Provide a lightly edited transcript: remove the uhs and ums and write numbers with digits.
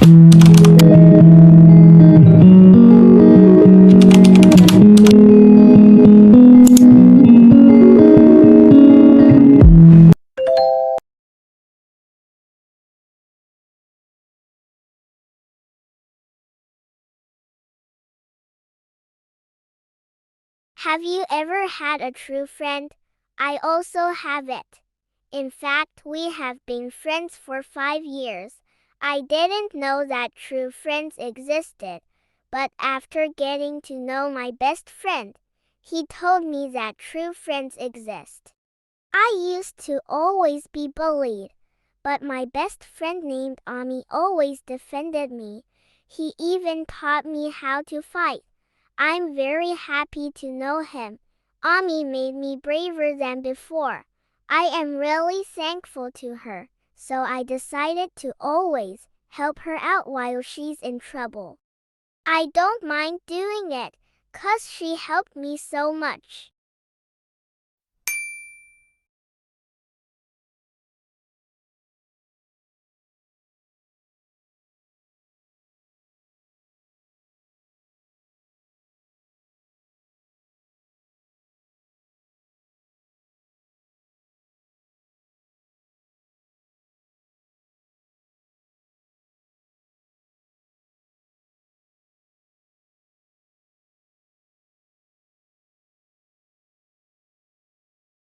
Have you ever had a true friend? I also have it. In fact, we have been friends for 5 years. I didn't know that true friends existed, but after getting to know my best friend, he told me that true friends exist. I used to always be bullied, but my best friend named Ami always defended me. He even taught me how to fight. I'm very happy to know him. Ami made me braver than before. I am really thankful to her, so I decided to always help her out while she's in trouble. I don't mind doing it, 'cause she helped me so much.